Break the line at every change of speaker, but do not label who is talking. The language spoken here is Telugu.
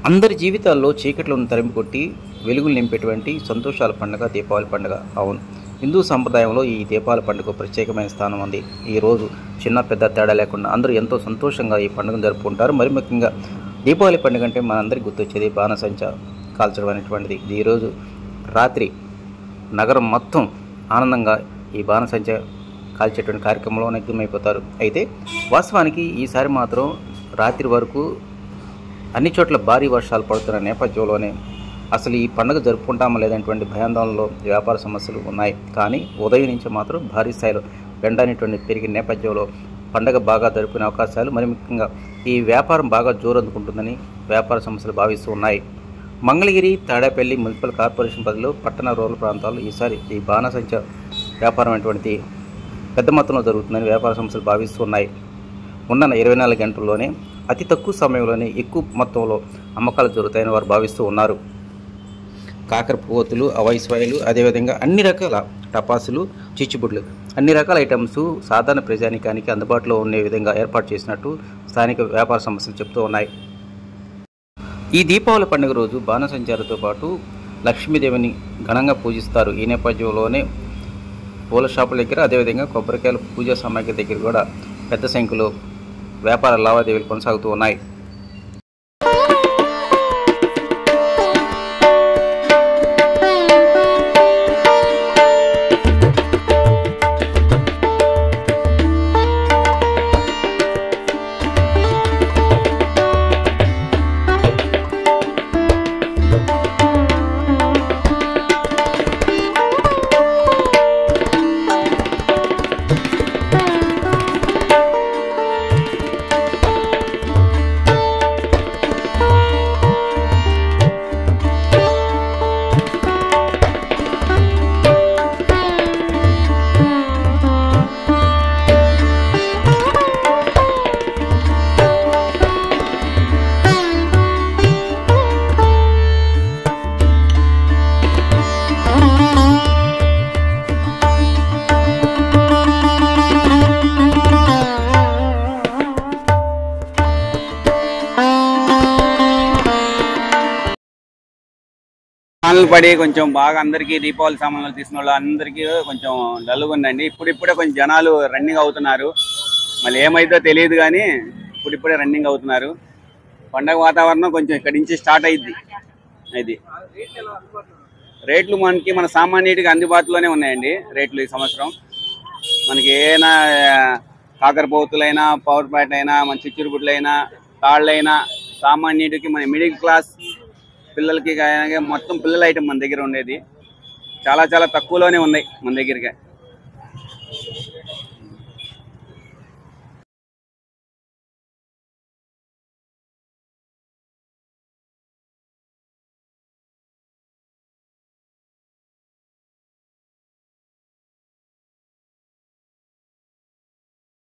అందరి జీవితాల్లో చీకట్లను తరిమికొట్టి వెలుగులు నింపేటువంటి సంతోషాల పండుగ దీపావళి పండుగ. అవును, హిందూ సంప్రదాయంలో ఈ దీపావళి పండుగ ప్రత్యేకమైన స్థానం ఉంది. ఈరోజు చిన్న పెద్ద తేడా లేకుండా అందరూ ఎంతో సంతోషంగా ఈ పండుగను జరుపుకుంటారు. మరి ముఖ్యంగా దీపావళి పండుగ అంటే మనందరికీ గుర్తొచ్చేది బాణసంచ కాల్చడం అనేటువంటిది. ఈరోజు రాత్రి నగరం మొత్తం ఆనందంగా ఈ బాణసంచ కాల్చేటువంటి కార్యక్రమంలో నిగ్ధమైపోతారు. అయితే వాస్తవానికి ఈసారి మాత్రం రాత్రి వరకు అన్ని చోట్ల భారీ వర్షాలు పడుతున్న నేపథ్యంలోనే అసలు ఈ పండుగ జరుపుకుంటామా లేదనేటువంటి భయాందోళనలో వ్యాపార సమస్యలు ఉన్నాయి. కానీ ఉదయం నుంచి మాత్రం భారీ స్థాయిలో ఎండ అనేటువంటి పెరిగిన నేపథ్యంలో పండుగ బాగా జరుపుకునే అవకాశాలు, మరి ముఖ్యంగా ఈ వ్యాపారం బాగా జోరందుకుంటుందని వ్యాపార సంస్థలు భావిస్తూ ఉన్నాయి. మంగళగిరి, తాడేపల్లి మున్సిపల్ కార్పొరేషన్ పరిధిలో పట్టణ రూరల్ ప్రాంతాల్లో ఈసారి ఈ బాణసంచ వ్యాపారం అనేటువంటిది పెద్ద మొత్తంలో జరుగుతుందని వ్యాపార సంస్థలు భావిస్తూ ఉన్నాయి. ఉన్న 24 గంటల్లోనే అతి తక్కువ సమయంలోనే ఎక్కువ మొత్తంలో అమ్మకాలు జరుగుతాయని వారు భావిస్తూ ఉన్నారు. కాకర పువ్వొత్తులు, అవాయిస్వాయిలు, అదేవిధంగా అన్ని రకాల టపాసులు, చిచ్చుబుడ్లు, అన్ని రకాల ఐటమ్స్ సాధారణ ప్రజానికానికి అందుబాటులో ఉండే విధంగా ఏర్పాటు చేసినట్టు స్థానిక వ్యాపార సంస్థలు చెప్తూ ఉన్నాయి. ఈ దీపావళి పండుగ రోజు బాణసంచాలతో పాటు లక్ష్మీదేవిని ఘనంగా పూజిస్తారు. ఈ నేపథ్యంలోనే పూల షాపుల దగ్గర, అదేవిధంగా కొబ్బరికాయల పూజా సామాగ్రి దగ్గర కూడా పెద్ద సంఖ్యలో వ్యాపార లావాదేవీలు కొనసాగుతూ ఉన్నాయి.
వానలు పడి కొంచెం బాగా అందరికీ దీపావళి సామాన్లు తీసిన వాళ్ళు అందరికీ కొంచెం డల్గా ఉందండి. ఇప్పుడిప్పుడే కొంచెం జనాలు రన్నింగ్ అవుతున్నారు. మళ్ళీ ఏమైందో తెలియదు కానీ ఇప్పుడిప్పుడే రన్నింగ్ అవుతున్నారు. పండగ వాతావరణం కొంచెం ఇక్కడి నుంచి స్టార్ట్ అయ్యింది. అది రేట్లు మనకి మన సామాన్యుడికి అందుబాటులోనే ఉన్నాయండి. రేట్లు ఈ సంవత్సరం మనకి ఏమైనా కాకర పోతులైనా, పవర్ ప్యాట్ అయినా, మన చిచ్చురుబుడ్లైనా, తాళ్ళైనా సామాన్యుడికి మన మిడిల్ క్లాస్ పిల్లలకి మొత్తం పిల్లల ఐటమ్ మన దగ్గర ఉండేది చాలా చాలా తక్కువలోనే ఉన్నాయి మన దగ్గరగా.